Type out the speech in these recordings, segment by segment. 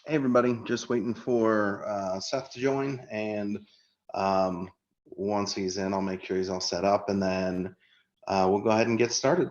Hey everybody, just waiting for Seth to join, and once he's in, I'll make sure he's all set up, and then we'll go ahead and get started.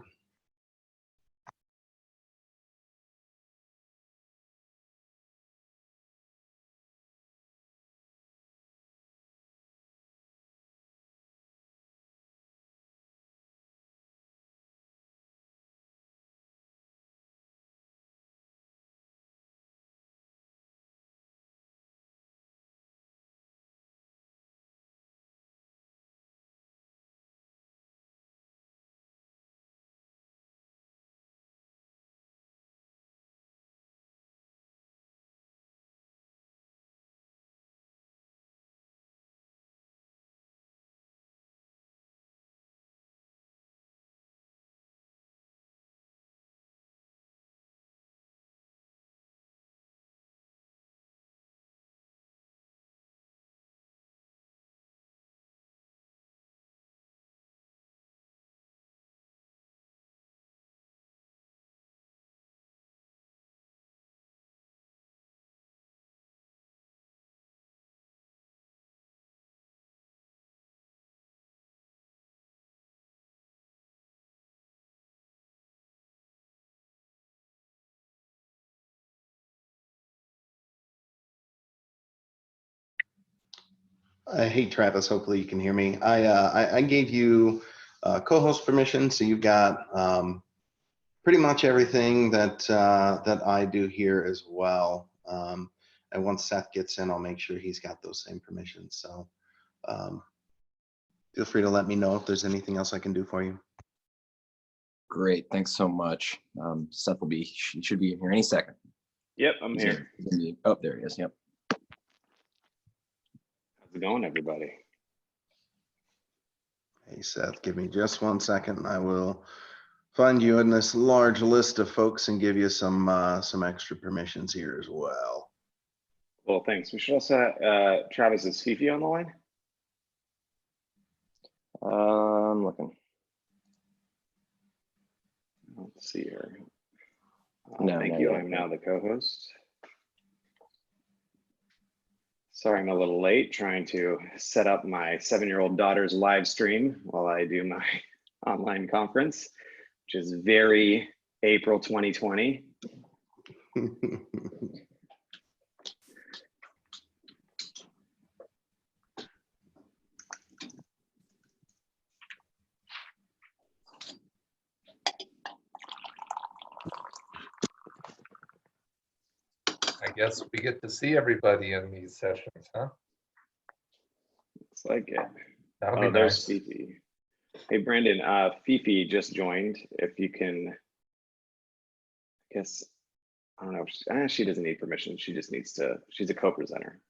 Hey Travis, hopefully you can hear me. I gave you co-host permission, so you've got pretty much everything that I do here as well. And once Seth gets in, I'll make sure he's got those same permissions. So feel free to let me know if there's anything else I can do for you. Great, thanks so much. Seth will be, he should be in here any second. Yep, I'm here. Oh, there he is, yep. How's it going, everybody? Hey Seth, give me just 1 second. I will find you in this large list of folks and give you some extra permissions here as well. Well, thanks. We should also, Travis, is Fifi on the line? I'm looking. Let's see here. No, thank no, you. no, I'm no. now the co-host. Sorry, I'm a little late trying to set up my 7-year-old daughter's live stream while I do my online conference, which is very April 2020. I guess we get to see everybody in these sessions, huh? It's like it. That'll Oh, be there's nice. Fifi. Hey, Brandon, Fifi just joined. If you can, I guess, I don't know. She doesn't need permission. She just needs to, she's a co-presenter.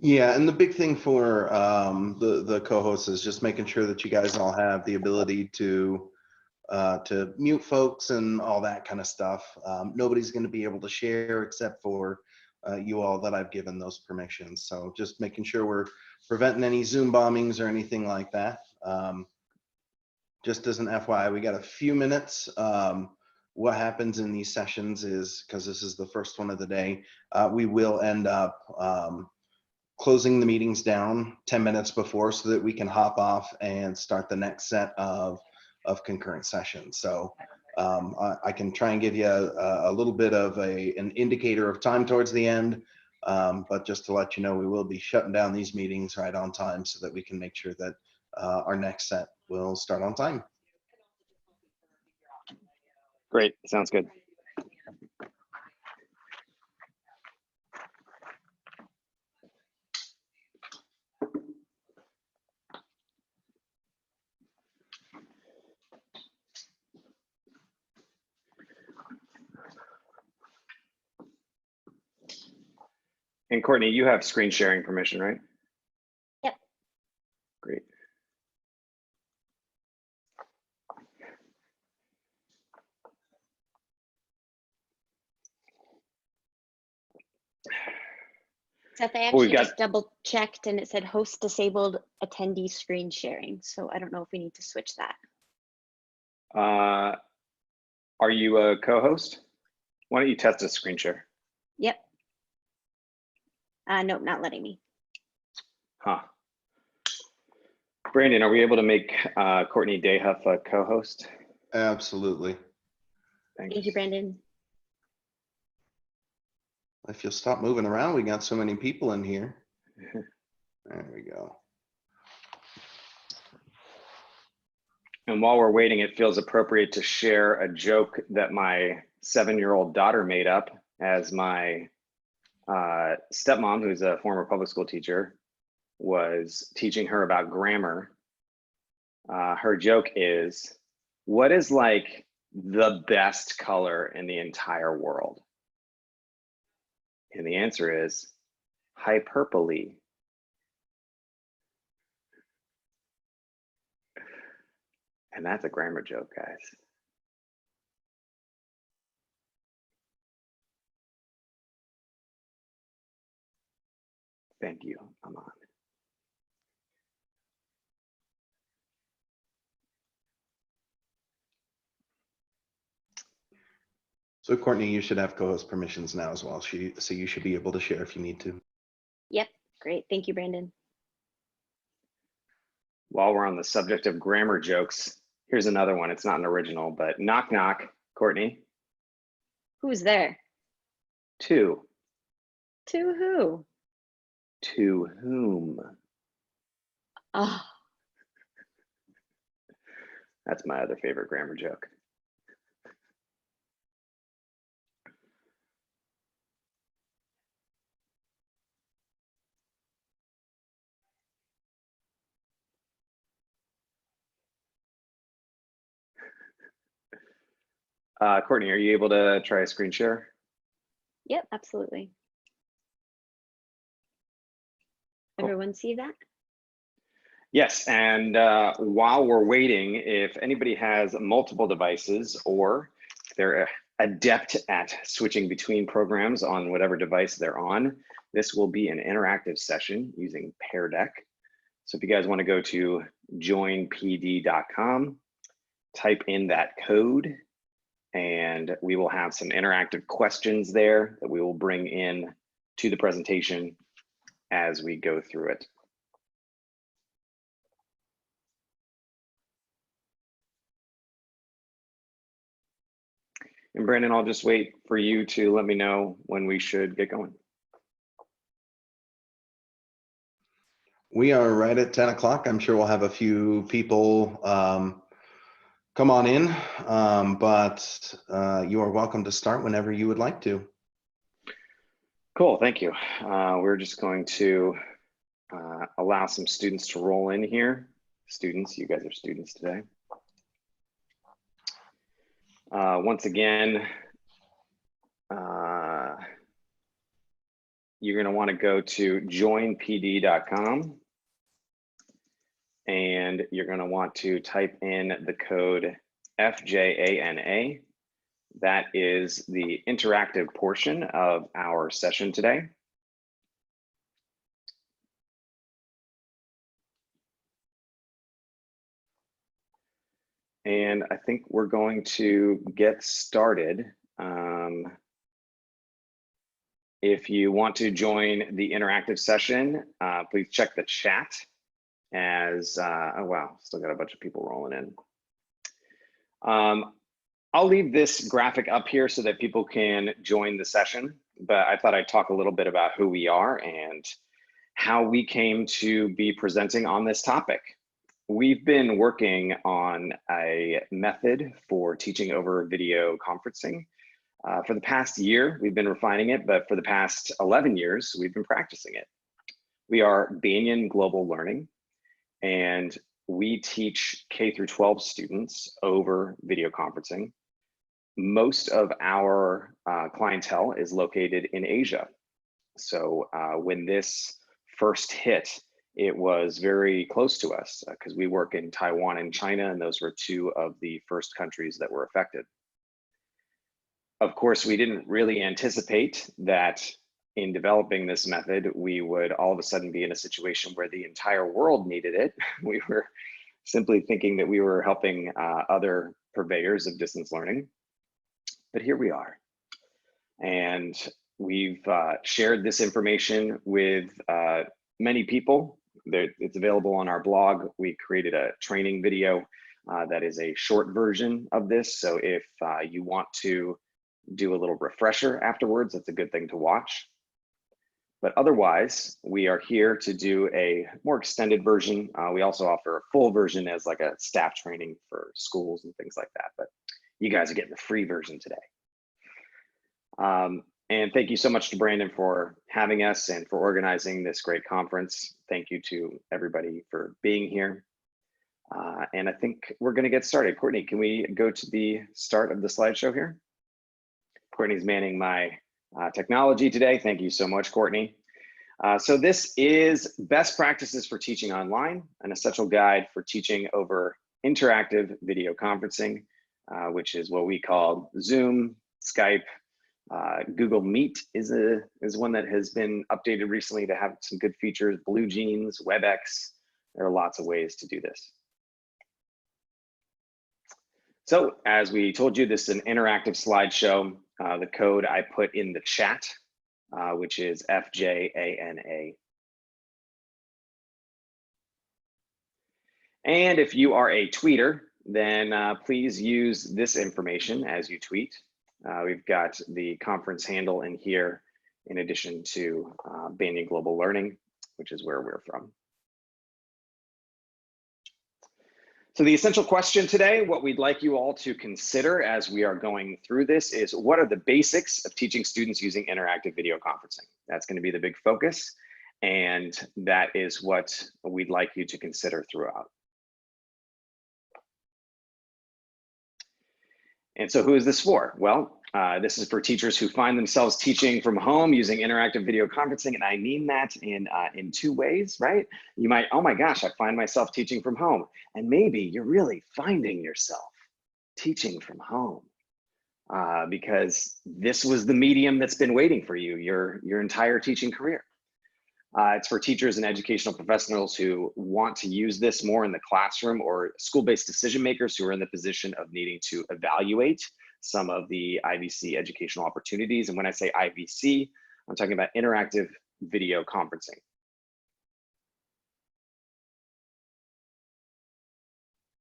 Yeah, and the big thing for the co-hosts is just making sure that you guys all have the ability to mute folks and all that kind of stuff. Nobody's going to be able to share except for you all that I've given those permissions. So just making sure we're preventing any Zoom bombings or anything like that. Just as an FYI, we got a few minutes. What happens in these sessions is, because this is the first one of the day, we will end up closing the meetings down 10 minutes before so that we can hop off and start the next set of concurrent sessions. So I can try and give you a little bit of an indicator of time towards the end, but just to let you know, we will be shutting down these meetings right on time so that we can make sure that our next set will start on time. Great, sounds good. And Courtney, you have screen sharing permission, right? Yep. Great. Seth, I Well, we've actually got- just double checked and it said host disabled attendee screen sharing. So I don't know if we need to switch that. Are you a co-host? Why don't you test a screen share? Yep. Nope, not letting me. Huh. Brandon, are we able to make Courtney Dayhuff a co-host? Absolutely. Thank you, Brandon. If you'll stop moving around, we got so many people in here. There we go. And while we're waiting, it feels appropriate to share a joke that my 7-year-old daughter made up as my stepmom, who's a former public school teacher, was teaching her about grammar. Her joke is, what is like the best color in the entire world? And the answer is hyperbole. And that's a grammar joke, guys. Thank you, Aman. So Courtney, you should have co-host permissions now as well. So you should be able to share if you need to. Yep, great. Thank you, Brandon. While we're on the subject of grammar jokes, here's another one. It's not an original, but knock, knock, Courtney. Who's there? To. To who? To whom? Oh, That's my other favorite grammar joke. Courtney, are you able to try a screen share? yep, absolutely. Cool. Everyone see that? Yes, and while we're waiting, if anybody has multiple devices or they're adept at switching between programs on whatever device they're on, this will be an interactive session using Pear Deck. So if you guys want to go to joinpd.com, type in that code, and we will have some interactive questions there that we will bring in to the presentation as we go through it. And Brandon, I'll just wait for you to let me know when we should get going. We are right at 10 o'clock. I'm sure we'll have a few people come on in, but you are welcome to start whenever you would like to. Cool, thank you. We're just going to allow some students to roll in here. Students, you guys are students today. Once again, you're going to want to go to joinpd.com, and you're going to want to type in the code FJANA. That is the interactive portion of our session today. And I think we're going to get started. If you want to join the interactive session, please check the chat as, oh wow, still got a bunch of people rolling in. I'll leave this graphic up here so that people can join the session, but I thought I'd talk a little bit about who we are and how we came to be presenting on this topic. We've been working on a method for teaching over video conferencing. For the past year, we've been refining it, but for the past 11 years, we've been practicing it. We are Banyan Global Learning, and we teach K through 12 students over video conferencing. Most of our clientele is located in Asia. So when this first hit, it was very close to us because we work in Taiwan and China, and those were two of the first countries that were affected. Of course, we didn't really anticipate that in developing this method, we would all of a sudden be in a situation where the entire world needed it. We were simply thinking that we were helping other purveyors of distance learning, but here we are. And We've shared this information with many people. It's available on our blog. We created a training video that is a short version of this. So if you want to do a little refresher afterwards, that's a good thing to watch. But otherwise, we are here to do a more extended version. We also offer a full version as like a staff training for schools and things like that. But you guys are getting the free version today. And thank you so much to Brandon for having us and for organizing this great conference. Thank you to everybody for being here. And I think we're going to get started. Courtney, can we go to the start of the slideshow here? Courtney's manning my technology today. Thank you so much, Courtney. So this is best practices for teaching online, an essential guide for teaching over interactive video conferencing, which is what we call Zoom, Skype. Google Meet is one that has been updated recently to have some good features, Blue Jeans, WebEx. There are lots of ways to do this. So as we told you, this is an interactive slideshow. The code I put in the chat, which is FJANA. And if you are a tweeter, then please use this information as you tweet. We've got the conference handle in here, in addition to Banyan Global Learning, which is where we're from. So the essential question today, what we'd like you all to consider as we are going through this is, what are the basics of teaching students using interactive video conferencing? That's going to be the big focus, and that is what we'd like you to consider throughout. And so who is this for? Well, this is for teachers who find themselves teaching from home using interactive video conferencing. And I mean that in two ways, right? You might, oh my gosh, I find myself teaching from home. And maybe you're really finding yourself teaching from home because this was the medium that's been waiting for you your entire teaching career. It's for teachers and educational professionals who want to use this more in the classroom, or school-based decision makers who are in the position of needing to evaluate some of the IVC educational opportunities. And when I say IVC, I'm talking about interactive video conferencing.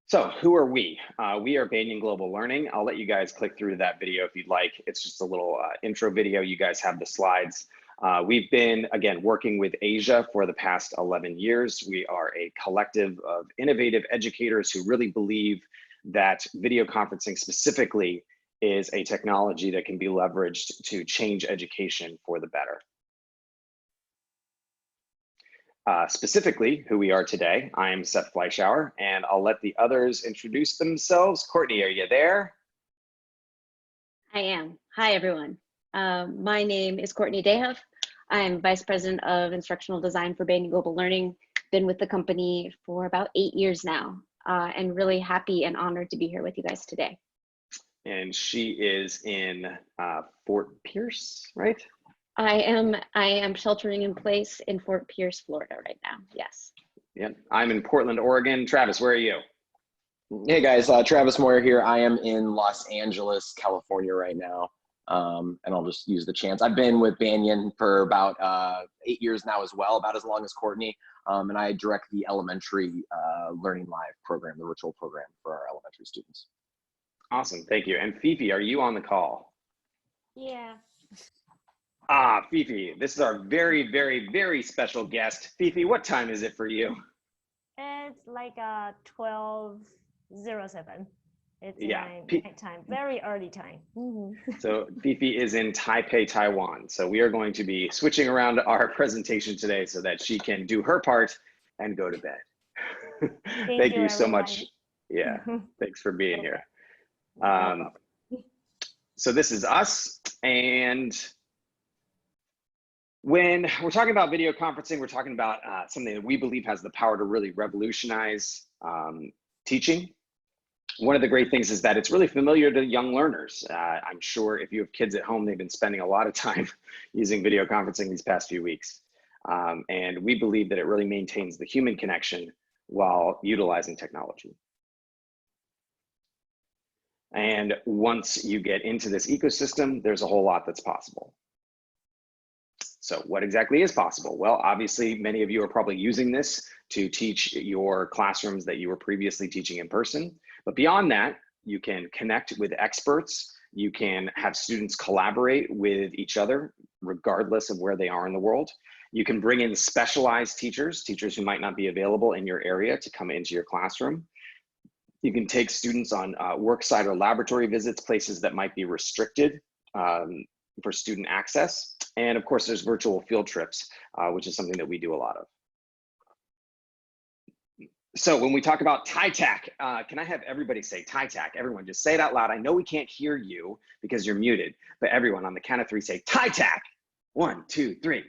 So who are we? We are Banyan Global Learning. I'll let you guys click through that video if you'd like. It's just a little intro video. You guys have the slides. We've been, again, working with Asia for the past 11 years. We are a collective of innovative educators who really believe that video conferencing specifically is a technology that can be leveraged to change education for the better. Specifically, who we are today, I am Seth Fleischauer, and I'll let the others introduce themselves. Courtney, are you there? I am. Hi, everyone. My name is Courtney Dehoff. I'm Vice President of Instructional Design for Banyan Global Learning. Been with the company for about 8 years now, and really happy and honored to be here with you guys today. And she is in Fort Pierce, right? I am sheltering in place in Fort Pierce, Florida right now, yes. Yep, I'm in Portland, Oregon. Travis, where are you? Hey guys, Travis Moyer here. I am in Los Angeles, California right now. And I'll just use the chance. I've been with Banyan for about 8 years now as well, about as long as Courtney. And I direct the elementary Learning Live program, the virtual program for our elementary students. Awesome, thank you. And Fifi, are you on the call? Yeah. Ah, Fifi, this is our very, very, very special guest. Fifi, what time is it for you? It's like 12:07. It's Yeah. my time, very early time. So Fifi is in Taipei, Taiwan. So we are going to be switching around our presentation today so that she can do her part and go to bed. Thank you so much. Yeah, thanks for being here. So this is us, and when we're talking about video conferencing, we're talking about something that we believe has the power to really revolutionize teaching. One of the great things is that it's really familiar to young learners. I'm sure if you have kids at home, they've been spending a lot of time using video conferencing these past few weeks. And we believe that it really maintains the human connection while utilizing technology. And once you get into this ecosystem, there's a whole lot that's possible. So what exactly is possible? Well, obviously, many of you are probably using this to teach your classrooms that you were previously teaching in person. But beyond that, you can connect with experts. You can have students collaborate with each other, regardless of where they are in the world. You can bring in specialized teachers who might not be available in your area to come into your classroom. You can take students on worksite or laboratory visits, places that might be restricted for student access. And of course, there's virtual field trips, which is something that we do a lot of. So when we talk about TITAC, can I have everybody say TITAC? Everyone just say it out loud. I know we can't hear you because you're muted, but everyone on the count of 3 say TITAC. 1, 2, 3.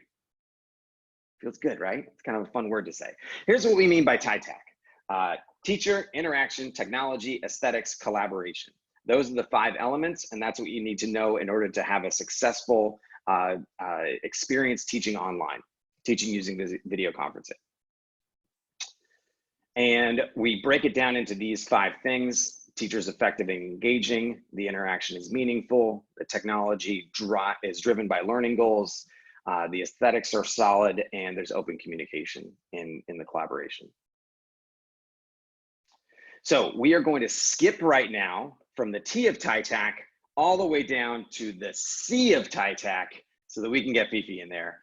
Feels good, right? It's kind of a fun word to say. Here's what we mean by TITAC. Teacher, interaction, technology, aesthetics, collaboration. Those are the 5 elements, and that's what you need to know in order to have a successful experience teaching online, teaching using video conferencing. And we break it down into these 5 things. Teachers effective and engaging, the interaction is meaningful, the technology is driven by learning goals, the aesthetics are solid, and there's open communication in the collaboration. So we are going to skip right now from the T of TITAC all the way down to the C of TITAC so that we can get Fifi in there.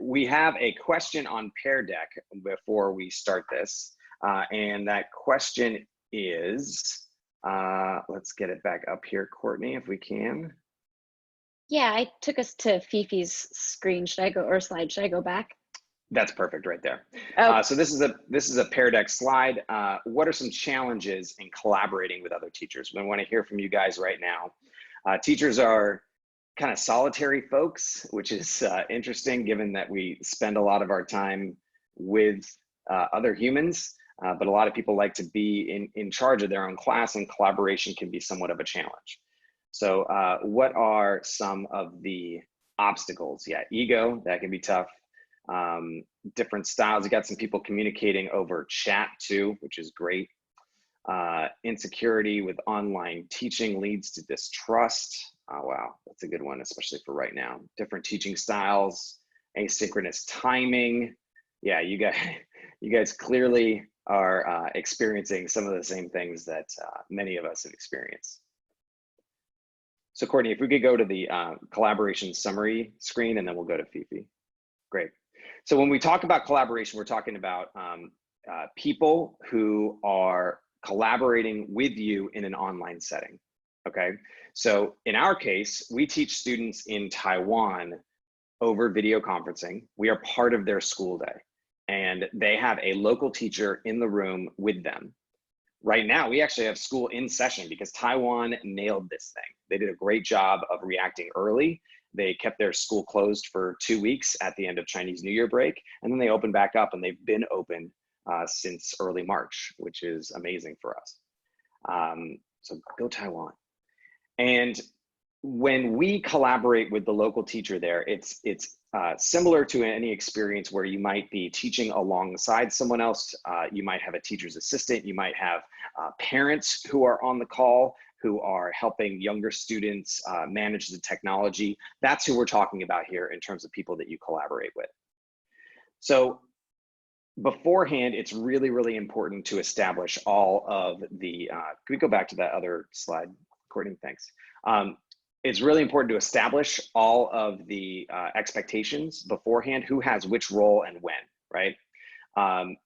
We have a question on Pear Deck before we start this. And that question is, let's get it back up here, Courtney, if we can. Yeah, I took us to Fifi's screen. Should I go, or slide? Should I go back? That's perfect right there. Oh. So this is a Pear Deck slide. What are some challenges in collaborating with other teachers? We want to hear from you guys right now. Teachers are kind of solitary folks, which is interesting given that we spend a lot of our time with other humans, but a lot of people like to be in charge of their own class, and collaboration can be somewhat of a challenge. So what are some of the obstacles? Yeah, ego, that can be tough. Different styles. You got some people communicating over chat too, which is great. Insecurity with online teaching leads to distrust. Oh, wow, that's a good one, especially for right now. Different teaching styles, asynchronous timing. Yeah, you guys clearly are experiencing some of the same things that many of us have experienced. So Courtney, if we could go to the collaboration summary screen, and then we'll go to Fifi. Great. So when we talk about collaboration, we're talking about people who are collaborating with you in an online setting, okay? So in our case, we teach students in Taiwan over video conferencing. We are part of their school day, and they have a local teacher in the room with them. Right now, we actually have school in session because Taiwan nailed this thing. They did a great job of reacting early. They kept their school closed for 2 weeks at the end of Chinese New Year break, and then they opened back up, and they've been open since early March, which is amazing for us. So go Taiwan. And when we collaborate with the local teacher there, it's similar to any experience where you might be teaching alongside someone else. You might have a teacher's assistant. You might have parents who are on the call who are helping younger students manage the technology. That's who we're talking about here in terms of people that you collaborate with. So beforehand, it's really, really important to establish all of the, can we go back to that other slide, Courtney? Thanks. It's really important to establish all of the expectations beforehand, who has which role and when, right?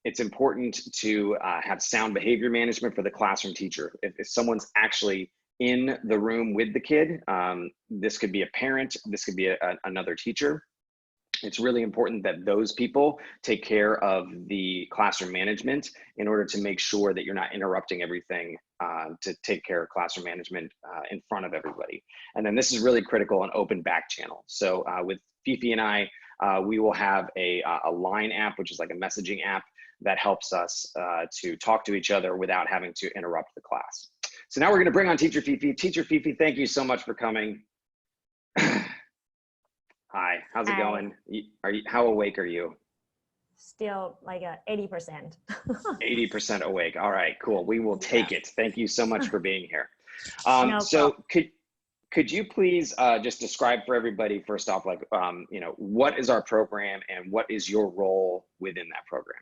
It's important to have sound behavior management for the classroom teacher. If someone's actually in the room with the kid, this could be a parent, this could be another teacher. It's really important that those people take care of the classroom management in order to make sure that you're not interrupting everything to take care of classroom management in front of everybody. And then this is really critical, an open back channel. So with Fifi and I, we will have a line app, which is like a messaging app that helps us to talk to each other without having to interrupt the class. So now we're gonna bring on Teacher Fifi. Teacher Fifi, thank you so much for coming. Hi, how's it going? How awake are you? Still like 80%. 80% awake. All right, cool. We will take it. Thank you so much for being here. No So problem. Could you please just describe for everybody, first off, like, you know, what is our program and what is your role within that program?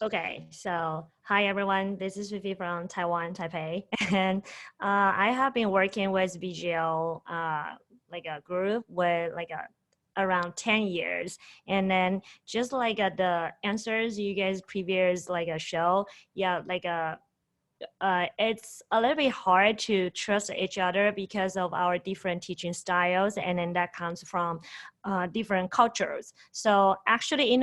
Okay, so hi everyone, this is Vivi from Taiwan, Taipei, and I have been working with BGL like a group with like around 10 years, and then just like the answers you guys previous like a show, yeah, like it's a little bit hard to trust each other because of our different teaching styles, and then that comes from different cultures. So actually in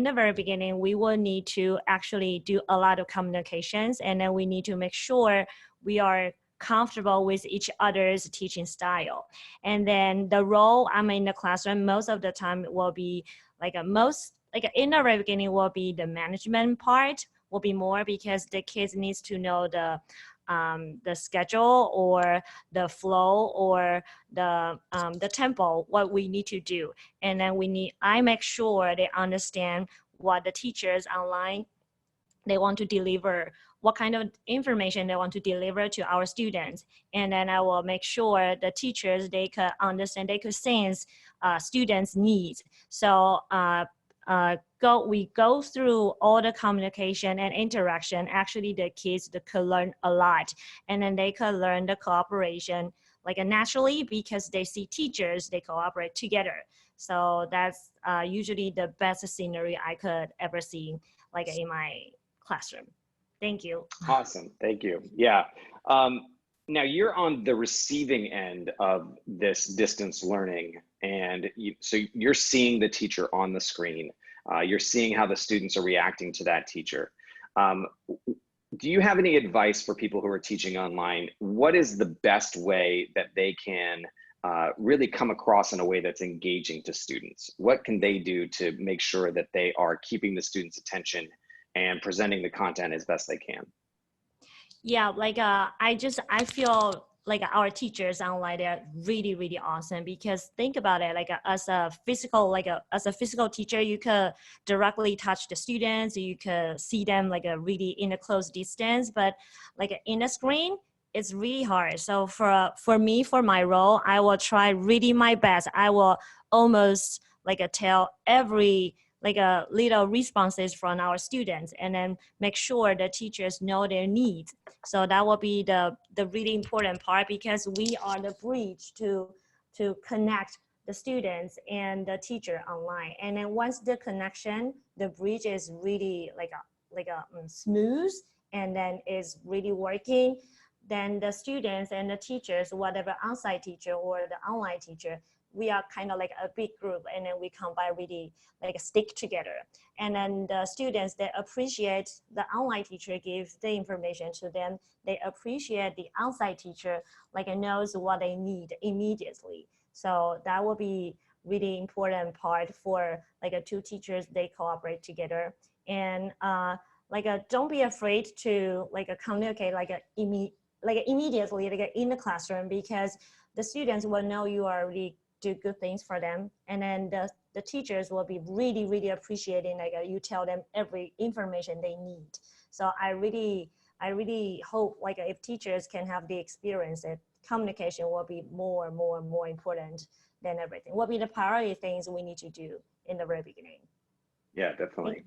the very beginning, we will need to actually do a lot of communications, and then we need to make sure we are comfortable with each other's teaching style. And then the role I'm in the classroom most of the time will be like in the very beginning will be the management part, will be more because the kids needs to know the schedule or the flow or the tempo, what we need to do. And then I make sure they understand what the teachers online, they want to deliver, what kind of information they want to deliver to our students. And then I will make sure the teachers, they could understand, they could sense students' needs. So we go through all the communication and interaction. Actually, the kids they could learn a lot, and then they could learn the cooperation like naturally because they see teachers, they cooperate together. So that's usually the best scenery I could ever see like in my classroom. Thank you. Awesome, thank you. Yeah. Now you're on the receiving end of this distance learning, and so you're seeing the teacher on the screen. You're seeing how the students are reacting to that teacher. Do you have any advice for people who are teaching online? What is the best way that they can really come across in a way that's engaging to students? What can they do to make sure that they are keeping the students' attention and presenting the content as best they can? Yeah, like I feel like our teachers online, they're really, really awesome because think about it, like as a physical teacher, you could directly touch the students, you could see them like really in a close distance, but like in a screen, it's really hard. So for me, for my role, I will try really my best. I will almost like tell every like a little responses from our students, and then make sure the teachers know their needs. So that will be the really important part because we are the bridge to connect the students and the teacher online. And then once the connection, the bridge is really like a smooth, and then is really working, then the students and the teachers, whatever on-site teacher or the online teacher, we are kind of like a big group, and then we combine really like stick together. And then the students, they appreciate the online teacher gives the information to them. They appreciate the on-site teacher like knows what they need immediately. So that will be really important part for like two teachers, they cooperate together. And don't be afraid to communicate immediately in the classroom, because the students will know you are really do good things for them, and then the teachers will be really, really appreciating you tell them every information they need. So I really hope if teachers can have the experience that communication will be more important than everything, will be the priority things we need to do in the very beginning. Yeah, definitely.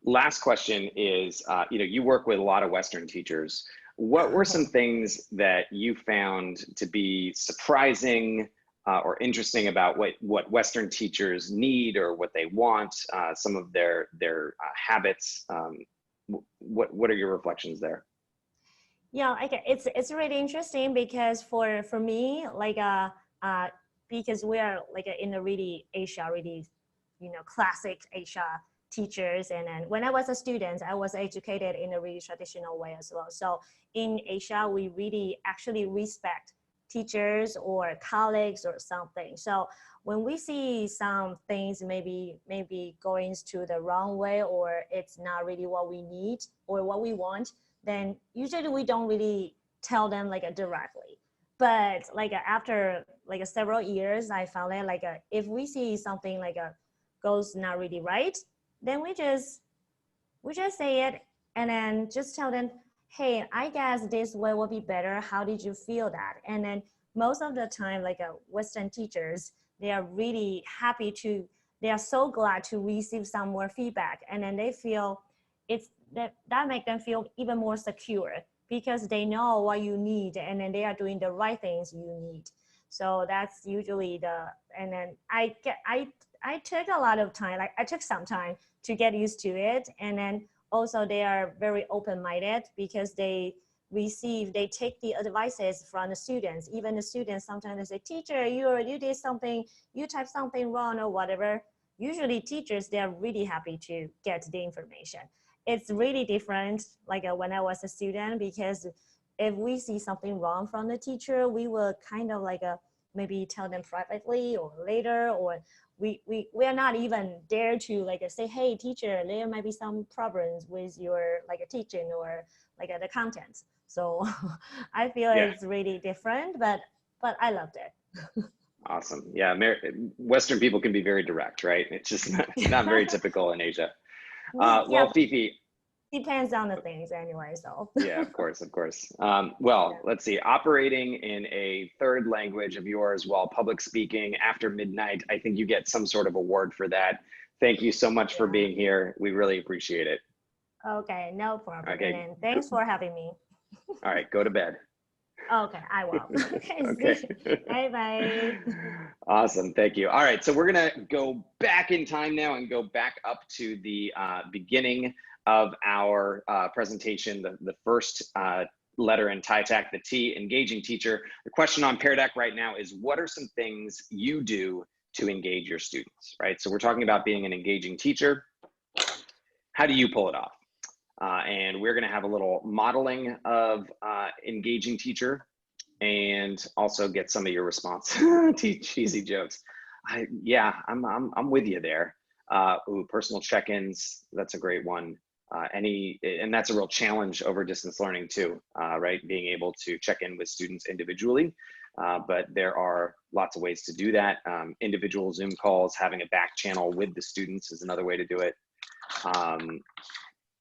Last question is, you work with a lot of Western teachers. What were some things that you found to be surprising or interesting about what Western teachers need or what they want, some of their habits? What are your reflections there? Yeah, it's really interesting because for me, because we are in a really Asia, really classic Asia teachers, and then when I was a student, I was educated in a really traditional way as well. So in Asia, we really actually respect teachers or colleagues or something. So when we see some things maybe going to the wrong way, or it's not really what we need or what we want, then usually we don't really tell them directly. But after several years, I found that if we see something goes not really right, then we just say it, and then just tell them, hey, I guess this way will be better. How did you feel that? And then most of the time, like Western teachers, they are really happy to, they are so glad to receive some more feedback. And then they feel it's that make them feel even more secure because they know what you need and then they are doing the right things you need. So that's usually and then I took a lot of time, like I took some time to get used to it. And then also they are very open-minded because they take the advices from the students. Even the students sometimes they say, teacher, you did something, you typed something wrong or whatever. Usually teachers, they're really happy to get the information. It's really different like when I was a student, because if we see something wrong from the teacher, we will kind of like maybe tell them privately or later, or we are not even dare to like say, hey teacher, there might be some problems with your like a teaching or like the content. So I feel it's really different, but I loved it. Awesome. Yeah, Western people can be very direct, right? It's just not very typical in Asia. Well, Fifi. Depends on the things anyway, so. Yeah, of course. Well, let's see. Operating in a third language of yours while public speaking after midnight, I think you get some sort of award for that. Thank you so much for being here. We really appreciate it. Okay, no problem. Okay. And thanks for having me. All right, go to bed. Okay, I will. Okay. Bye-bye. Awesome, thank you. All right, so we're gonna go back in time now and go back up to the beginning of our presentation, the first letter in TITAC, the T, engaging teacher. The question on Pear Deck right now is, what are some things you do to engage your students, right? So we're talking about being an engaging teacher. How do you pull it off? And we're gonna have a little modeling of engaging teacher and also get some of your response to cheesy jokes. I'm with you there. Personal check-ins, that's a great one. And that's a real challenge over distance learning too, right? Being able to check in with students individually, but there are lots of ways to do that. Individual Zoom calls, having a back channel with the students is another way to do it.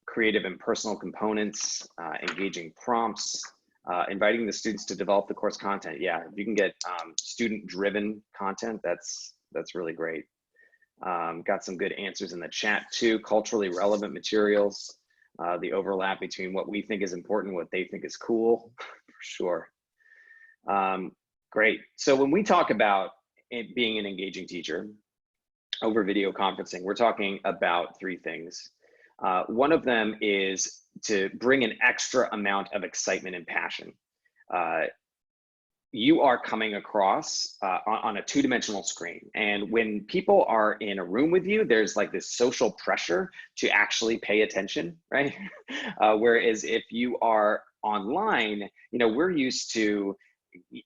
Creative and personal components, engaging prompts, inviting the students to develop the course content. Yeah, if you can get student-driven content, that's really great. Got some good answers in the chat too. Culturally relevant materials, the overlap between what we think is important, what they think is cool, for sure. Great. So when we talk about it being an engaging teacher over video conferencing, we're talking about three things. One of them is to bring an extra amount of excitement and passion. You are coming across on a two-dimensional screen. And when people are in a room with you, there's like this social pressure to actually pay attention, right? Whereas if you are online, we're used to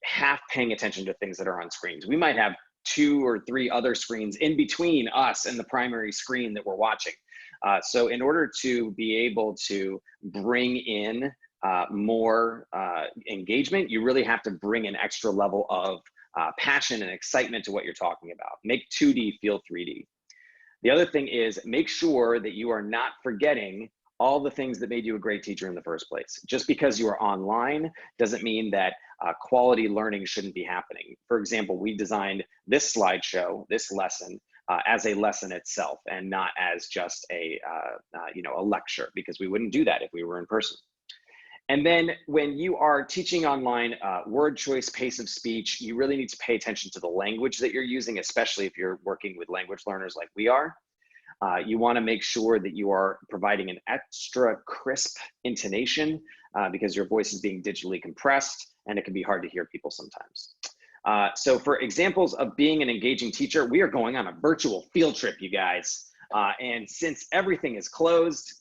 half paying attention to things that are on screens. We might have 2 or 3 other screens in between us and the primary screen that we're watching. So in order to be able to bring in more engagement, you really have to bring an extra level of passion and excitement to what you're talking about. Make 2D feel 3D. The other thing is make sure that you are not forgetting all the things that made you a great teacher in the first place. Just because you are online doesn't mean that quality learning shouldn't be happening. For example, we designed this slideshow, this lesson, as a lesson itself and not as just a lecture, because we wouldn't do that if we were in person. And then when you are teaching online, word choice, pace of speech, you really need to pay attention to the language that you're using, especially if you're working with language learners like we are. You want to make sure that you are providing an extra crisp intonation because your voice is being digitally compressed and it can be hard to hear people sometimes. So for examples of being an engaging teacher, we are going on a virtual field trip, you guys. And since everything is closed,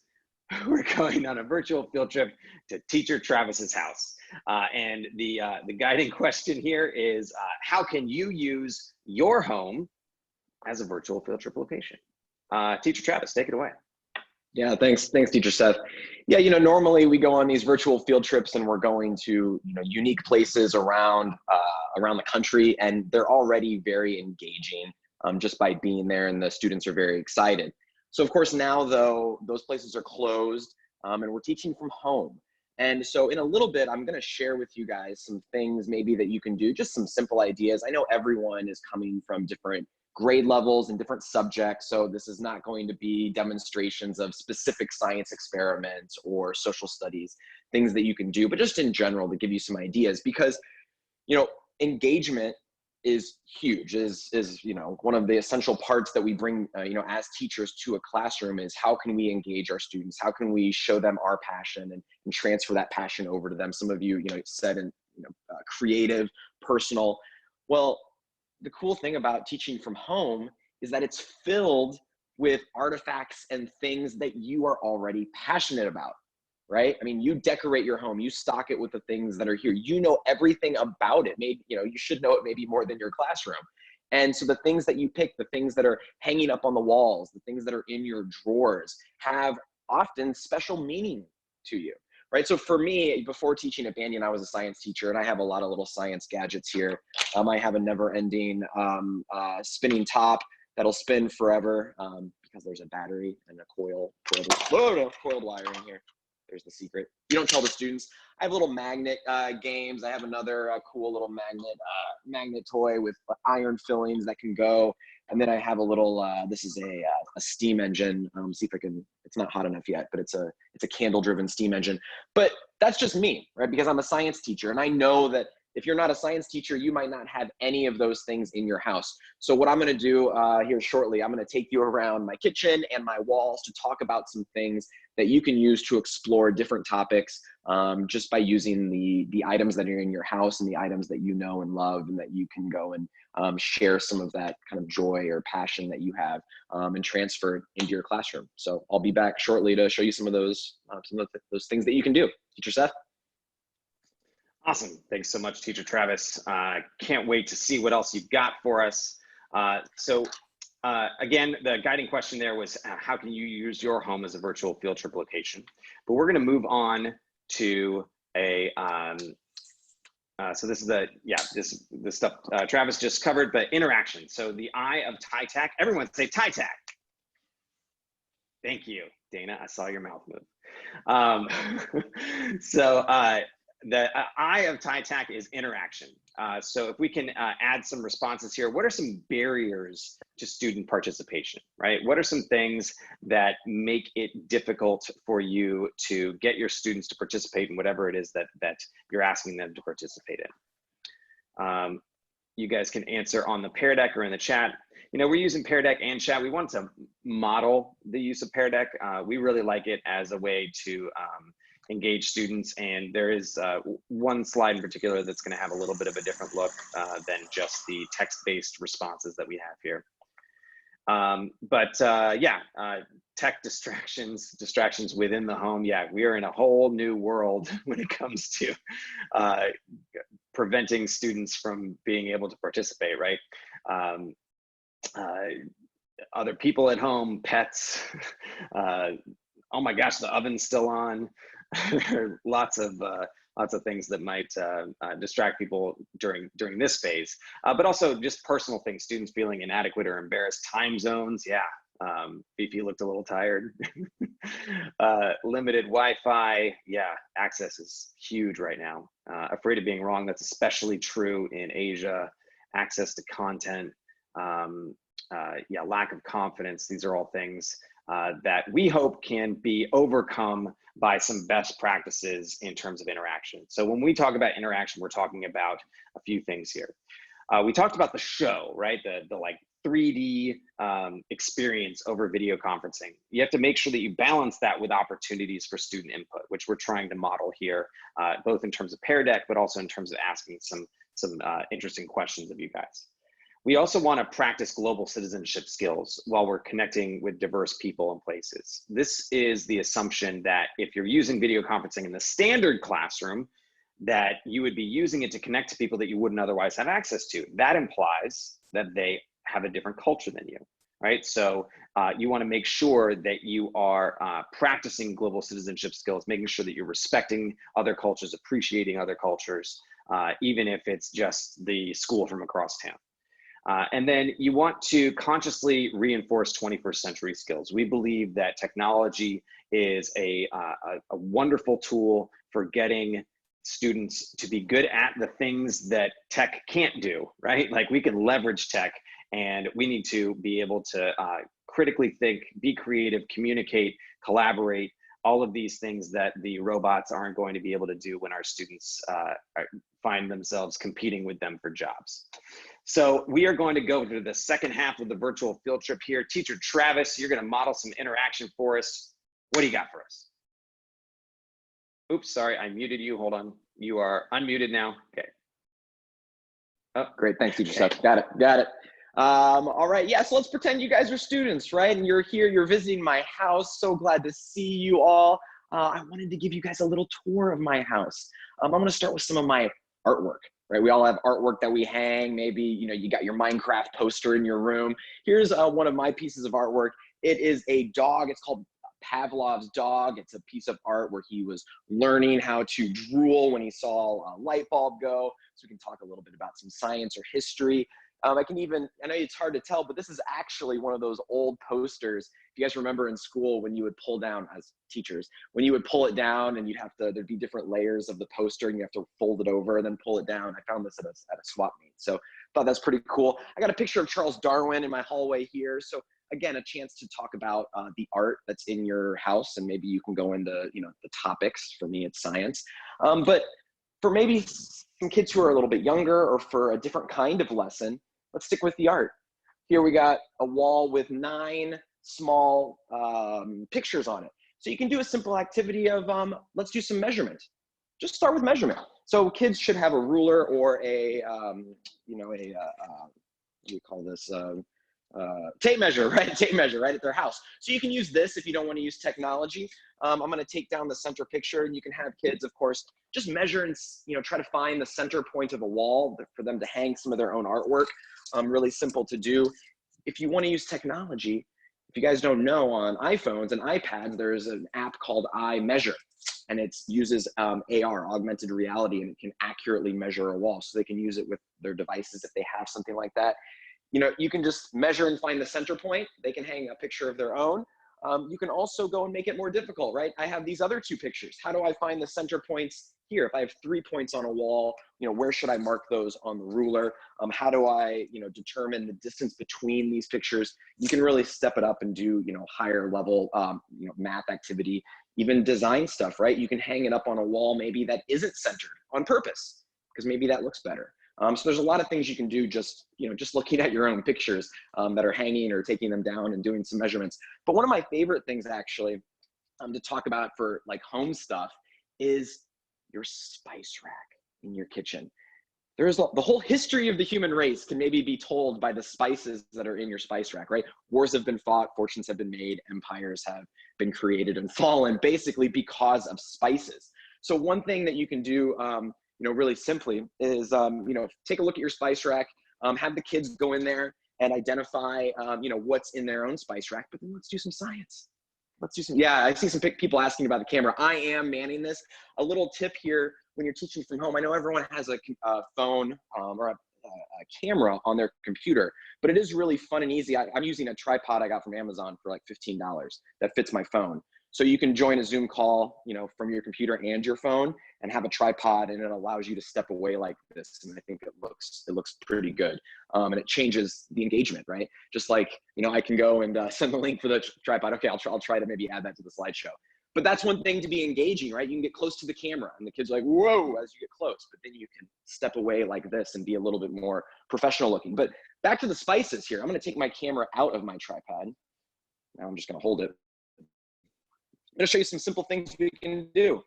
we're going on a virtual field trip to teacher Travis's house. And the guiding question here is, how can you use your home as a virtual field trip location? Teacher Travis, take it away. Yeah, thanks, Teacher Seth. Yeah, normally we go on these virtual field trips and we're going to unique places around the country, and they're already very engaging just by being there, and the students are very excited. So of course now though, those places are closed and we're teaching from home. And so in a little bit, I'm going to share with you guys some things maybe that you can do, just some simple ideas. I know everyone is coming from different grade levels and different subjects, so this is not going to be demonstrations of specific science experiments or social studies, things that you can do, but just in general to give you some ideas, because, you know, engagement is huge, is you know, one of the essential parts that we bring, you know, as teachers to a classroom is how can we engage our students? How can we show them our passion and transfer that passion over to them? Some of you, you know, said in, you know, creative, personal. Well, the cool thing about teaching from home is that it's filled with artifacts and things that you are already passionate about, right? I mean, you decorate your home, you stock it with the things that are here. You know everything about it. Maybe, you know, you should know it maybe more than your classroom. And so the things that you pick, the things that are hanging up on the walls, the things that are in your drawers have often special meaning to you, right? So for me, before teaching at Banyan, I was a science teacher, and I have a lot of little science gadgets here. I have a never-ending spinning top that'll spin forever because there's a battery and a coiled wire in here. There's the secret. You don't tell the students. I have little magnet games. I have another cool little magnet toy with iron fillings that can go. And then I have a little, this is a steam engine. See if I can, it's not hot enough yet, but it's a candle driven steam engine. But that's just me, right? Because I'm a science teacher, and I know that if you're not a science teacher, you might not have any of those things in your house. So what I'm gonna do here shortly, I'm gonna take you around my kitchen and my walls to talk about some things that you can use to explore different topics just by using the items that are in your house and the items that you know and love, and that you can go and share some of that kind of joy or passion that you have and transfer into your classroom. So I'll be back shortly to show you some of those things that you can do. Teacher Seth? Awesome. Thanks so much, Teacher Travis. Can't wait to see what else you've got for us. Again, the guiding question there was how can you use your home as a virtual field trip location? But we're going to move on to a, so this is this stuff Travis just covered, but interaction. So the I of TITAC, everyone say TITAC. Thank you, Dana. I saw your mouth move. The I of TITAC is interaction. So if we can add some responses here, what are some barriers to student participation, right? What are some things that make it difficult for you to get your students to participate in whatever it is that you're asking them to participate in? You guys can answer on the Pear Deck or in the chat. You know, we're using Pear Deck and chat. We want to model the use of Pear Deck. We really like it as a way to engage students, and there is one slide in particular that's going to have a little bit of a different look than just the text-based responses that we have here. Tech distractions within the home. Yeah, we are in a whole new world when it comes to preventing students from being able to participate, right? Other people at home, pets, oh my gosh, the oven's still on. There are lots of things that might distract people during this phase, but also just personal things, students feeling inadequate or embarrassed. Time zones, yeah. Fifi looked a little tired. Limited Wi-Fi, yeah. Access is huge right now. Afraid of being wrong, that's especially true in Asia. Access to content, yeah, lack of confidence. These are all things that we hope can be overcome by some best practices in terms of interaction. So when we talk about interaction, we're talking about a few things here. We talked about the show, right? The like 3D experience over video conferencing. You have to make sure that you balance that with opportunities for student input, which we're trying to model here, both in terms of Pear Deck, but also in terms of asking some interesting questions of you guys. We also want to practice global citizenship skills while we're connecting with diverse people and places. This is the assumption that if you're using video conferencing in the standard classroom, that you would be using it to connect to people that you wouldn't otherwise have access to. That implies that they have a different culture than you, right? So you want to make sure that you are practicing global citizenship skills, making sure that you're respecting other cultures, appreciating other cultures, even if it's just the school from across town. And then you want to consciously reinforce 21st century skills. We believe that technology is a wonderful tool for getting students to be good at the things that tech can't do, right? Like we can leverage tech, and we need to be able to critically think, be creative, communicate, collaborate, all of these things that the robots aren't going to be able to do when our students find themselves competing with them for jobs. So we are going to go to the second half of the virtual field trip here. Teacher Travis, you're going to model some interaction for us. What do you got for us? Oops, sorry, I muted you. Hold on. You are unmuted now. Okay. Oh, great. Thanks, Teacher Seth. Got it. All right. Yeah, so let's pretend you guys are students, right? And you're here, you're visiting my house. So glad to see you all. I wanted to give you guys a little tour of my house. I'm going to start with some of my artwork, right? We all have artwork that we hang. Maybe, you got your Minecraft poster in your room. Here's one of my pieces of artwork. It is a dog. It's called Pavlov's dog. It's a piece of art where he was learning how to drool when he saw a light bulb go. So we can talk a little bit about some science or history. I know it's hard to tell, but this is actually one of those old posters. If you guys remember in school when you would pull down, as teachers, when you would pull it down and there'd be different layers of the poster and you have to fold it over and then pull it down. I found this at a swap meet. So thought that's pretty cool. I got a picture of Charles Darwin in my hallway here. So again, a chance to talk about the art that's in your house, and maybe you can go into the topics. For me, it's science. But for maybe some kids who are a little bit younger or for a different kind of lesson, let's stick with the art. Here we got a wall with 9 small pictures on it. So you can do a simple activity of let's do some measurement. Just start with measurement. So kids should have a ruler or a what do you call this? Tape measure, right? Tape measure, right, at their house. So you can use this if you don't want to use technology. I'm going to take down the center picture, and you can have kids, of course, just measure and try to find the center point of a wall for them to hang some of their own artwork. Really simple to do. If you want to use technology, if you guys don't know, on iPhones and iPads, there's an app called iMeasure, and it uses AR, augmented reality, and it can accurately measure a wall. So they can use it with their devices if they have something like that. You can just measure and find the center point. They can hang a picture of their own. You can also go and make it more difficult, right? I have these other 2 pictures. How do I find the center points here? If I have 3 points on a wall, where should I mark those on the ruler? How do I, determine the distance between these pictures? You can really step it up and do, higher level, math activity, even design stuff, right? You can hang it up on a wall maybe that isn't centered on purpose, because maybe that looks better. So there's a lot of things you can do just looking at your own pictures that are hanging or taking them down and doing some measurements. But one of my favorite things actually to talk about for like home stuff is your spice rack in your kitchen. There's the whole history of the human race can maybe be told by the spices that are in your spice rack, right? Wars have been fought, fortunes have been made, empires have been created and fallen basically because of spices. So one thing that you can do really simply is, take a look at your spice rack, have the kids go in there and identify, what's in their own spice rack, but then let's do some science. Yeah, I see some people asking about the camera. I am manning this. A little tip here when you're teaching from home. I know everyone has a phone or a camera on their computer, but it is really fun and easy. I'm using a tripod I got from Amazon for like $15 that fits my phone. So you can join a Zoom call, from your computer and your phone, and have a tripod, and it allows you to step away like this. And I think it looks pretty good. And it changes the engagement, right? Just like, I can go and send the link for the tripod. Okay, I'll try to maybe add that to the slideshow. But that's one thing to be engaging, right? You can get close to the camera and the kids are like, whoa, as you get close, but then you can step away like this and be a little bit more professional looking. But back to the spices here. I'm going to take my camera out of my tripod. Now I'm just going to hold it. I'm going to show you some simple things we can do.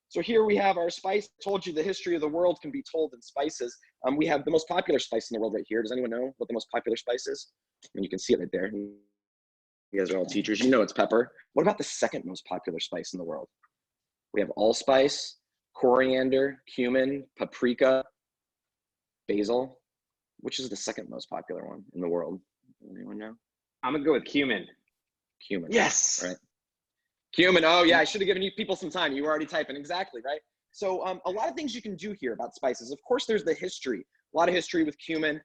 So here we have our spice. I told you the history of the world can be told in spices. We have the most popular spice in the world right here. Does anyone know what the most popular spice is? And you can see it right there. You guys are all teachers. You know it's pepper. What about the second most popular spice in the world? We have allspice, coriander, cumin, paprika, basil. Which is the second most popular one in the world? Anyone know? I'm going to go with cumin. Cumin. Yes. Right. Cumin. Oh yeah, I should have given you people some time. You were already typing. Exactly, right? So a lot of things you can do here about spices. Of course, there's the history a lot of history with cumin.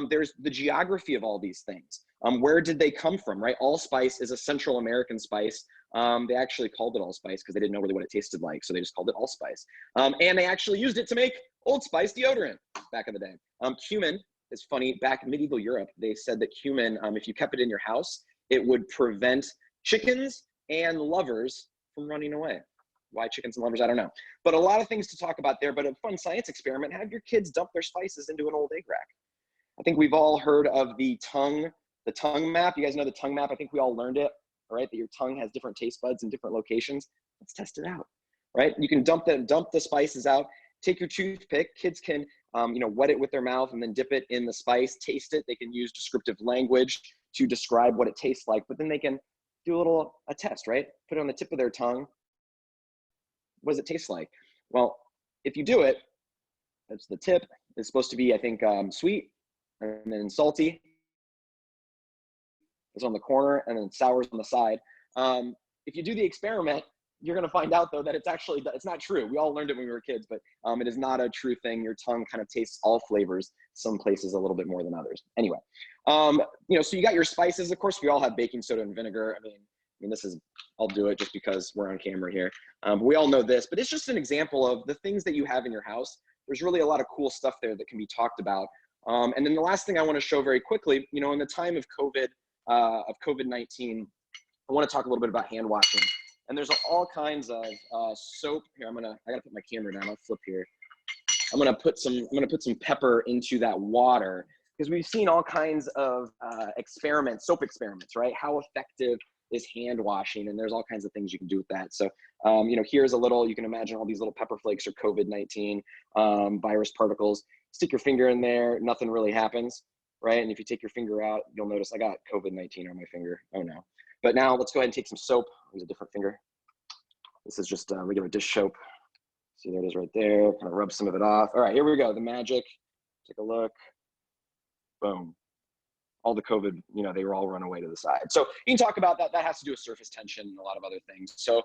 There's the geography of all these things. Where did they come from, right? Allspice is a Central American spice. They actually called it allspice because they didn't know really what it tasted like, so they just called it allspice. And they actually used it to make Old Spice deodorant back in the day. Cumin is funny. Back in medieval Europe, they said that cumin, if you kept it in your house, it would prevent chickens and lovers from running away. Why chickens and lovers, I don't know. But a lot of things to talk about there, but a fun science experiment, have your kids dump their spices into an old egg rack. I think we've all heard of the tongue map. You guys know the tongue map? I think we all learned it, all right? That your tongue has different taste buds in different locations. Let's test it out, right? You can dump the spices out, take your toothpick. Kids can, wet it with their mouth and then dip it in the spice, taste it. They can use descriptive language to describe what it tastes like, but then they can do a test, right? Put it on the tip of their tongue. What does it taste like? Well, if you do it, that's the tip. It's supposed to be, I think, sweet and then salty. It's on the corner and then sour's on the side. If you do the experiment, you're gonna find out though that it's not true. We all learned it when we were kids, but it is not a true thing. Your tongue kind of tastes all flavors, some places a little bit more than others. Anyway, so you got your spices. Of course, we all have baking soda and vinegar. I mean, I'll do it just because we're on camera here. But we all know this, but it's just an example of the things that you have in your house. There's really a lot of cool stuff there that can be talked about. And then the last thing I want to show very quickly, in the time of COVID-19, I want to talk a little bit about hand washing. And there's all kinds of soap here. I gotta put my camera down. I'll flip here. I'm gonna put some pepper into that water because we've seen all kinds of soap experiments, right? How effective is hand washing? And there's all kinds of things you can do with that. So, here's you can imagine all these little pepper flakes are COVID-19 virus particles. Stick your finger in there, nothing really happens, right? And if you take your finger out, you'll notice I got COVID-19 on my finger. Oh no. But now let's go ahead and take some soap. Use a different finger. This is just regular dish soap. See, there it is right there. Kind of rub some of it off. All right, here we go. The magic. Take a look. Boom. All the COVID, they were all run away to the side. So you can talk about that. That has to do with surface tension and a lot of other things. So,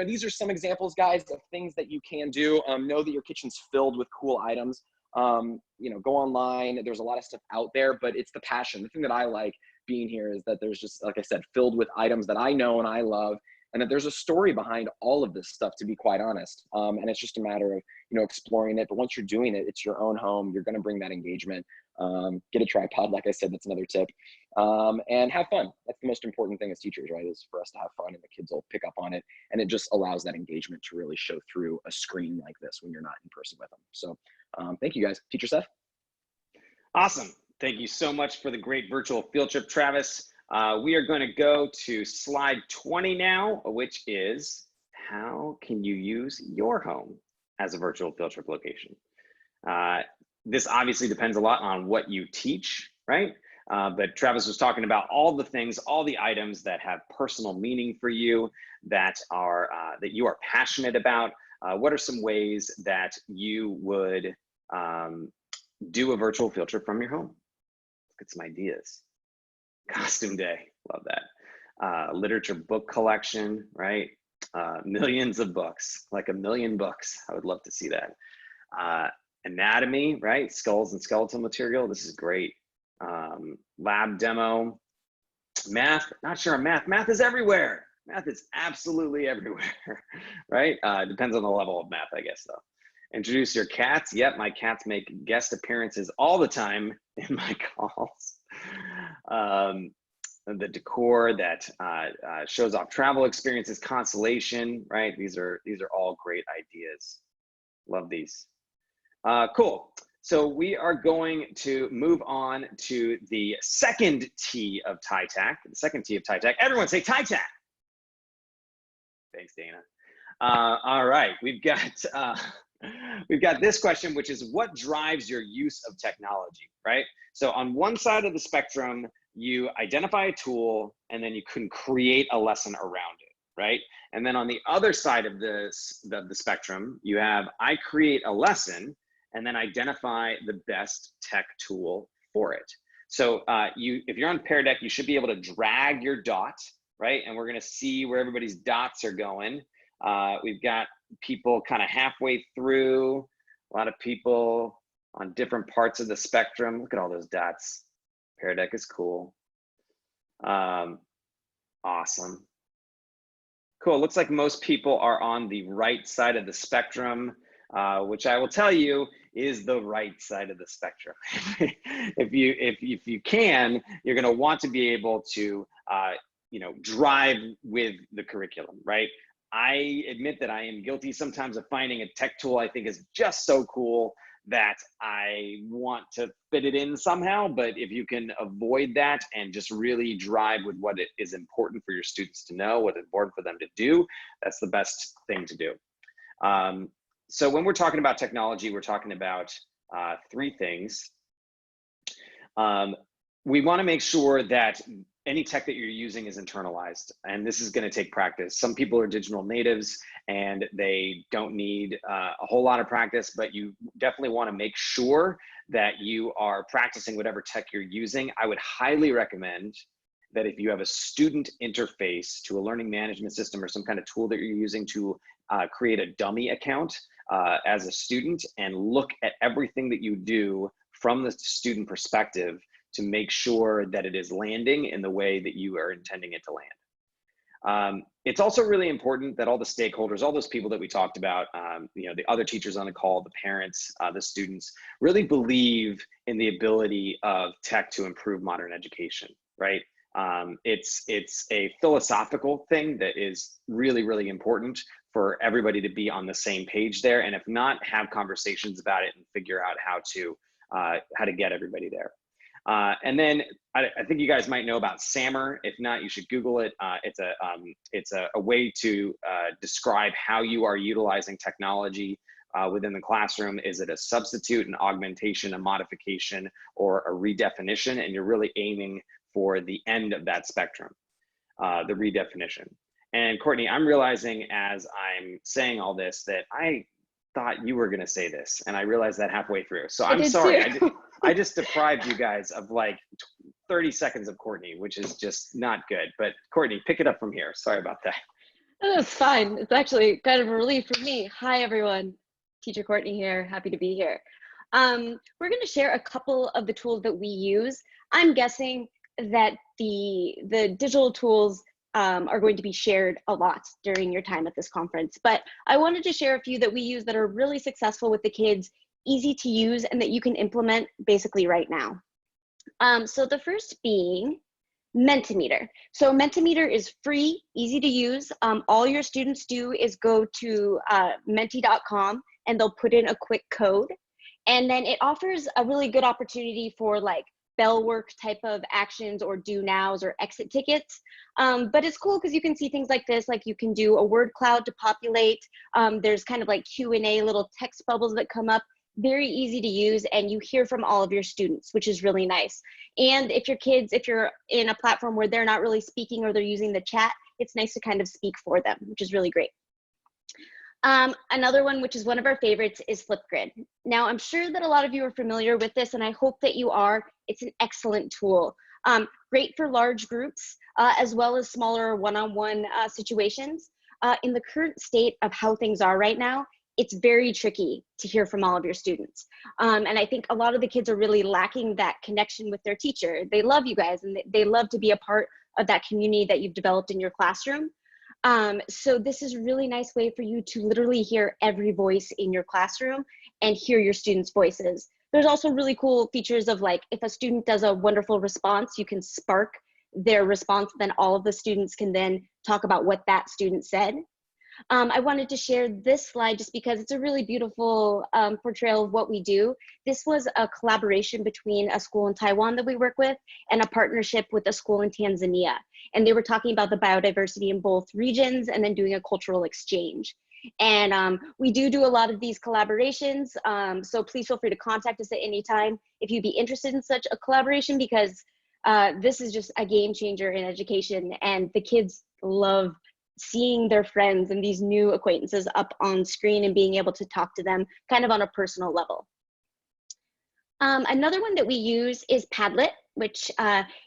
these are some examples, guys, of things that you can do. Know that your kitchen's filled with cool items. Go online. There's a lot of stuff out there, but it's the passion. The thing that I like being here is that there's just, like I said, filled with items that I know and I love, and that there's a story behind all of this stuff, to be quite honest. And it's just a matter of, exploring it. But once you're doing it, it's your own home. You're going to bring that engagement. Get a tripod, like I said, that's another tip. And have fun. That's the most important thing as teachers, right? Is for us to have fun, and the kids will pick up on it. And it just allows that engagement to really show through a screen like this when you're not in person with them. So thank you, guys. Teacher Seth? Awesome. Thank you so much for the great virtual field trip, Travis. We are going to go to slide 20 now, which is how can you use your home as a virtual field trip location? This obviously depends a lot on what you teach, right? But Travis was talking about all the things, all the items that have personal meaning for you, that you are passionate about. What are some ways that you would do a virtual field trip from your home? Get some ideas. Costume day, love that. Literature book collection, right? Millions of books, like 1 million books. I would love to see that. Anatomy, right? Skulls and skeletal material. This is great. Lab demo. Math, not sure on math. Math is everywhere. Math is absolutely everywhere, right? Depends on the level of math, I guess, though. Introduce your cats. Yep, my cats make guest appearances all the time in my calls. The decor that shows off travel experiences, consolation, right? These are all great ideas. Love these. Cool. So we are going to move on to the second T of TITAC. The second T of TITAC. Everyone say TITAC. Thanks, Dana. All right, we've got this question, which is what drives your use of technology, right? So on one side of the spectrum, you identify a tool and then you can create a lesson around it, right? And then on the other side of the spectrum, you have I create a lesson and then identify the best tech tool for it. So if you're on Pear Deck, you should be able to drag your dot, right? And we're gonna see where everybody's dots are going. We've got people kind of halfway through, a lot of people on different parts of the spectrum. Look at all those dots. Pear Deck is cool. Awesome. Cool. Looks like most people are on the right side of the spectrum, which I will tell you is the right side of the spectrum. if you can, you're going to want to be able to drive with the curriculum, right? I admit that I am guilty sometimes of finding a tech tool I think is just so cool that I want to fit it in somehow. But if you can avoid that and just really drive with what it is important for your students to know, what is important for them to do, that's the best thing to do. So when we're talking about technology, we're talking about three things. We want to make sure that any tech that you're using is internalized, and this is going to take practice. Some people are digital natives and they don't need a whole lot of practice, but you definitely want to make sure that you are practicing whatever tech you're using. I would highly recommend that if you have a student interface to a learning management system or some kind of tool that you're using to create a dummy account as a student and look at everything that you do from the student perspective to make sure that it is landing in the way that you are intending it to land. It's also really important that all the stakeholders, all those people that we talked about, the other teachers on the call, the parents, the students, really believe in the ability of tech to improve modern education, right? It's a philosophical thing that is really, really important for everybody to be on the same page there. And if not, have conversations about it and figure out how to get everybody there. And then I think you guys might know about SAMR. If not, you should Google it. It's a way to describe how you are utilizing technology within the classroom. Is it a substitute, an augmentation, a modification, or a redefinition? And you're really aiming for the end of that spectrum, the redefinition. And Courtney, I'm realizing as I'm saying all this that I thought you were going to say this, and I realized that halfway through. So I'm sorry. I just deprived you guys of like 30 seconds of Courtney, which is just not good. But Courtney, pick it up from here. Sorry about that. That's fine. It's actually kind of a relief for me. Hi, everyone. Teacher Courtney here. Happy to be here. We're going to share a couple of the tools that we use. I'm guessing that the digital tools are going to be shared a lot during your time at this conference. But I wanted to share a few that we use that are really successful with the kids, easy to use, and that you can implement basically right now. So the first being Mentimeter. So Mentimeter is free, easy to use. All your students do is go to menti.com and they'll put in a quick code. And then it offers a really good opportunity for like bell work type of actions or do nows or exit tickets. But it's cool because you can see things like this, like you can do a word cloud to populate. There's kind of like Q&A little text bubbles that come up. Very easy to use, and you hear from all of your students, which is really nice. And if you're in a platform where they're not really speaking or they're using the chat, it's nice to kind of speak for them, which is really great. Another one, which is one of our favorites, is Flipgrid. Now, I'm sure that a lot of you are familiar with this, and I hope that you are. It's an excellent tool. Great for large groups, as well as smaller one-on-one situations. In the current state of how things are right now, it's very tricky to hear from all of your students. And I think a lot of the kids are really lacking that connection with their teacher. They love you guys, and they love to be a part of that community that you've developed in your classroom. So this is a really nice way for you to literally hear every voice in your classroom and hear your students' voices. There's also really cool features of like, if a student does a wonderful response, you can spark their response, then all of the students can then talk about what that student said. I wanted to share this slide just because it's a really beautiful portrayal of what we do. This was a collaboration between a school in Taiwan that we work with and a partnership with a school in Tanzania. And they were talking about the biodiversity in both regions and then doing a cultural exchange. And we do a lot of these collaborations. So please feel free to contact us at any time if you'd be interested in such a collaboration, because this is just a game changer in education, and the kids love seeing their friends and these new acquaintances up on screen and being able to talk to them kind of on a personal level. Another one that we use is Padlet, which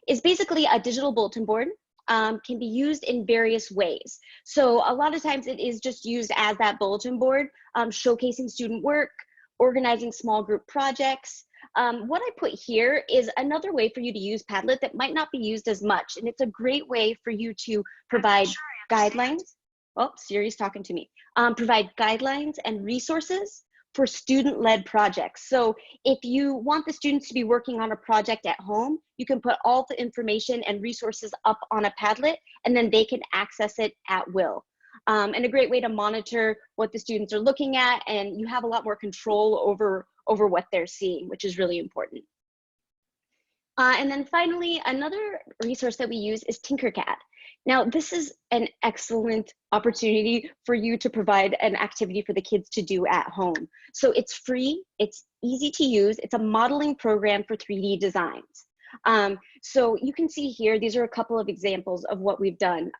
is basically a digital bulletin board. Can be used in various ways. So a lot of times it is just used as that bulletin board, showcasing student work, organizing small group projects. What I put here is another way for you to use Padlet that might not be used as much. And it's a great way for you to provide guidelines. Oh, Siri's talking to me. Provide guidelines and resources for student-led projects. So if you want the students to be working on a project at home, you can put all the information and resources up on a Padlet, and then they can access it at will. And a great way to monitor what the students are looking at, and you have a lot more control over what they're seeing, which is really important. And then finally, another resource that we use is Tinkercad. Now, this is an excellent opportunity for you to provide an activity for the kids to do at home. So it's free, it's easy to use, it's a modeling program for 3D designs. So you can see here, these are a couple of examples of what we've done.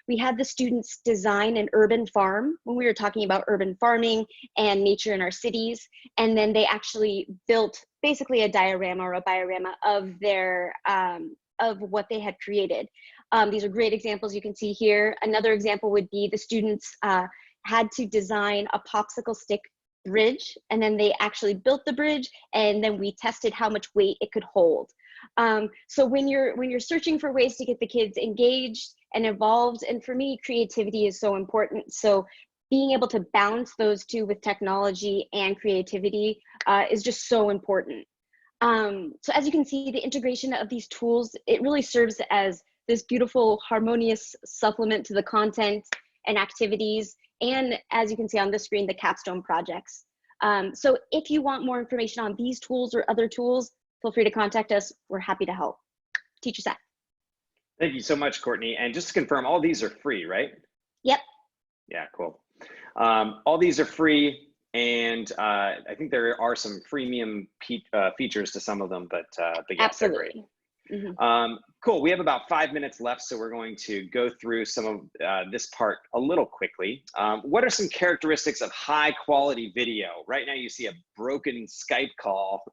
We had the students design an urban farm when we were talking about urban farming and nature in our cities. And then they actually built basically a diorama or a biorama of their, of what they had created. These are great examples you can see here. Another example would be the students had to design a popsicle stick bridge, and then they actually built the bridge, and then we tested how much weight it could hold. So when you're searching for ways to get the kids engaged and involved, and for me, creativity is so important. So being able to balance those two with technology and creativity is just so important. So as you can see, the integration of these tools, it really serves as this beautiful, harmonious supplement to the content and activities. And as you can see on the screen, the capstone projects. So if you want more information on these tools or other tools, feel free to contact us. We're happy to help. Teacher Seth. Thank you so much, Courtney. And just to confirm, all these are free, right? Yep. Yeah, cool. All these are free. And I think there are some freemium features to some of them, but yeah, Absolutely. Mm-hmm. Cool. We have about 5 minutes left, so we're going to go through some of this part a little quickly. What are some characteristics of high quality video? Right now you see a broken Skype call,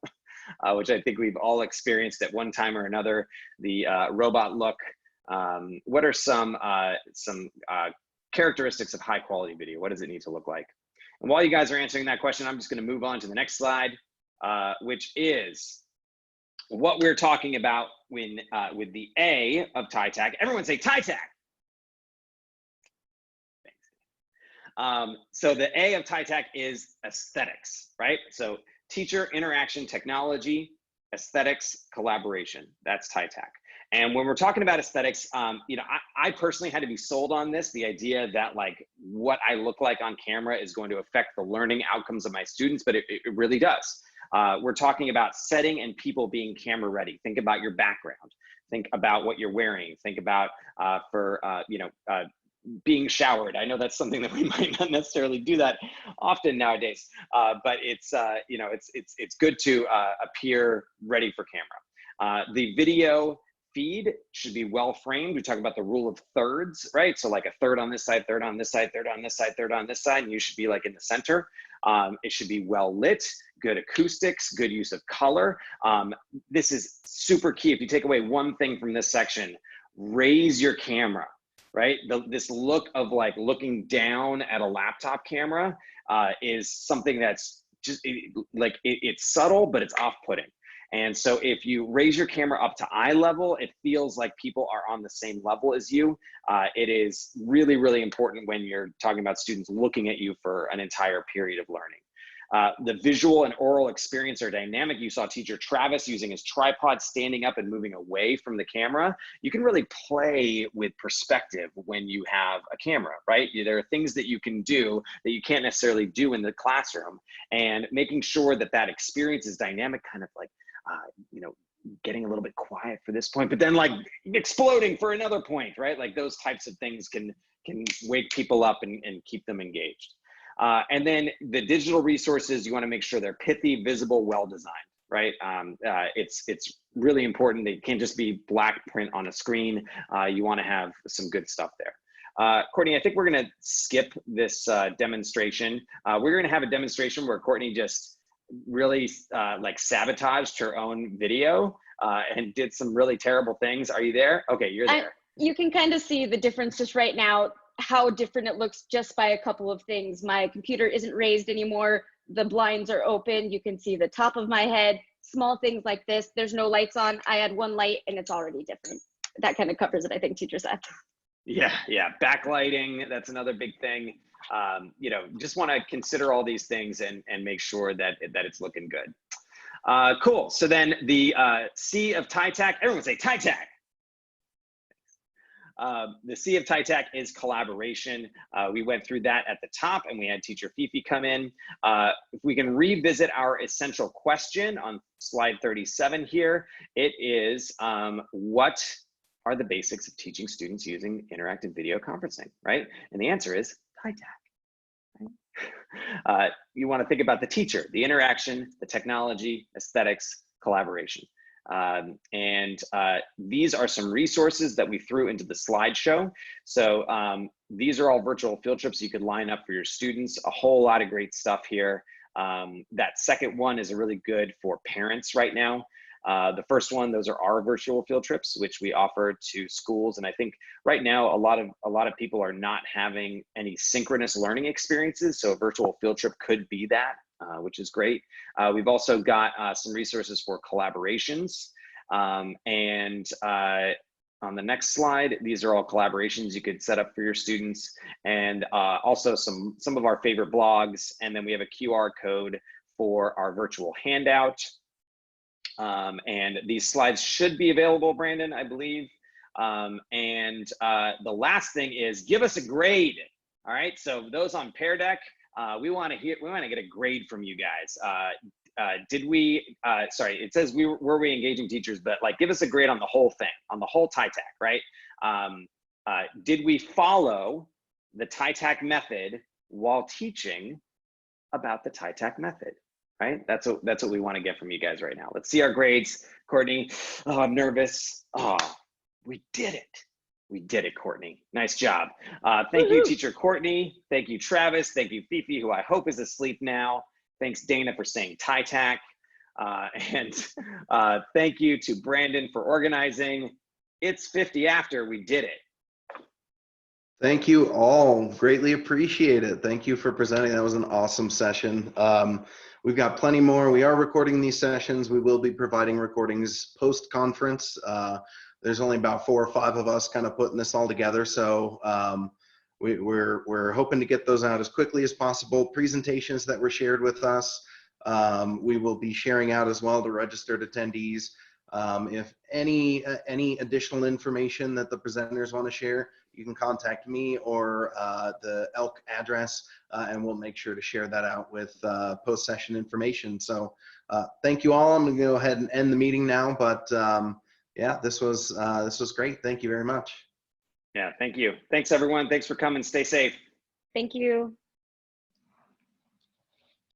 which I think we've all experienced at one time or another, the robot look. What are some characteristics of high quality video? What does it need to look like? And while you guys are answering that question, I'm just going to move on to the next slide, which is what we're talking about when with the A of TITAC. Everyone say TITAC. Thanks. So the A of TITAC is aesthetics, right? So teacher interaction technology, aesthetics, collaboration. That's TITAC. And when we're talking about aesthetics, you know, I personally had to be sold on this, the idea that like what I look like on camera is going to affect the learning outcomes of my students, but it really does. We're talking about setting and people being camera ready. Think about your background. Think about what you're wearing. Think about you know, being showered. I know that's something that we might not necessarily do that often nowadays, but it's you know, it's good to appear ready for camera. The video feed should be well framed. We talk about the rule of thirds, right? So like a third on this side, third on this side, third on this side, third on this side, and you should be like in the center. It should be well lit, good acoustics, good use of color. This is super key. If you take away one thing from this section, raise your camera, right? This look of like looking down at a laptop camera is something that's just it's subtle, but it's off-putting. And so if you raise your camera up to eye level, it feels like people are on the same level as you. It is really, really important when you're talking about students looking at you for an entire period of learning. The visual and oral experience are dynamic. You saw teacher Travis using his tripod, standing up and moving away from the camera. You can really play with perspective when you have a camera, right? There are things that you can do that you can't necessarily do in the classroom, and making sure that that experience is dynamic, kind of like, you know, getting a little bit quiet for this point, but then like exploding for another point, right? Like those types of things can wake people up and keep them engaged. And then the digital resources, you want to make sure they're pithy, visible, well-designed, right? It's really important. They can't just be black print on a screen. You want to have some good stuff there. Courtney, I think we're going to skip this demonstration. We're going to have a demonstration where Courtney just really like sabotaged her own video and did some really terrible things. Are you there? Okay, you're there. You can kind of see the difference just right now, how different it looks just by a couple of things. My computer isn't raised anymore. the blinds are open. You can see the top of my head, small things like this. There's no lights on. I add one light and it's already different. That kind of covers it, I think, Teacher Seth. Yeah, backlighting, that's another big thing. You know, just want to consider all these things and make sure that it's looking good. Cool. So then the C of TITAC, everyone say TITAC. The C of TITAC is collaboration. We went through that at the top and we had teacher Fifi come in. If we can revisit our essential question on slide 37 here, it is what are the basics of teaching students using interactive video conferencing, right? And the answer is TITAC. Right? You want to think about the teacher, the interaction, the technology, aesthetics, collaboration. These are some resources that we threw into the slideshow. So these are all virtual field trips you could line up for your students. A whole lot of great stuff here. That second one is really good for parents right now. The first one, those are our virtual field trips, which we offer to schools. And I think right now, a lot of people are not having any synchronous learning experiences. So a virtual field trip could be that, which is great. We've also got some resources for collaborations. On the next slide, these are all collaborations you could set up for your students, and also some of our favorite blogs. And then we have a QR code for our virtual handout. And these slides should be available, Brandon, I believe. The last thing is give us a grade. All right, so those on Pear Deck, we want to get a grade from you guys. Did we? Sorry, it says were we engaging teachers, but like give us a grade on the whole thing, on the whole TITAC, right? Did we follow the TITAC method while teaching about the TITAC method? Right? That's what we want to get from you guys right now. Let's see our grades. Courtney, oh, I'm nervous. Oh, we did it. We did it, Courtney. Nice job. Thank you, teacher Courtney. Thank you, Travis. Thank you, Fifi, who I hope is asleep now. Thanks, Dana, for saying TITAC. Thank you to Brandon for organizing. It's 50 after, we did it. Thank you all. Greatly appreciate it. Thank you for presenting. That was an awesome session. We've got plenty more. We are recording these sessions. We will be providing recordings post-conference. There's only about 4 or 5 of us kind of putting this all together. So we're hoping to get those out as quickly as possible. Presentations that were shared with us, we will be sharing out as well to registered attendees. If any additional information that the presenters want to share, you can contact me or the ELK address, and we'll make sure to share that out with post-session information. So thank you all. I'm going to go ahead and end the meeting now, but yeah, this was great. Thank you very much. Yeah, thank you. Thanks, everyone. Thanks for coming. Stay safe. Thank you.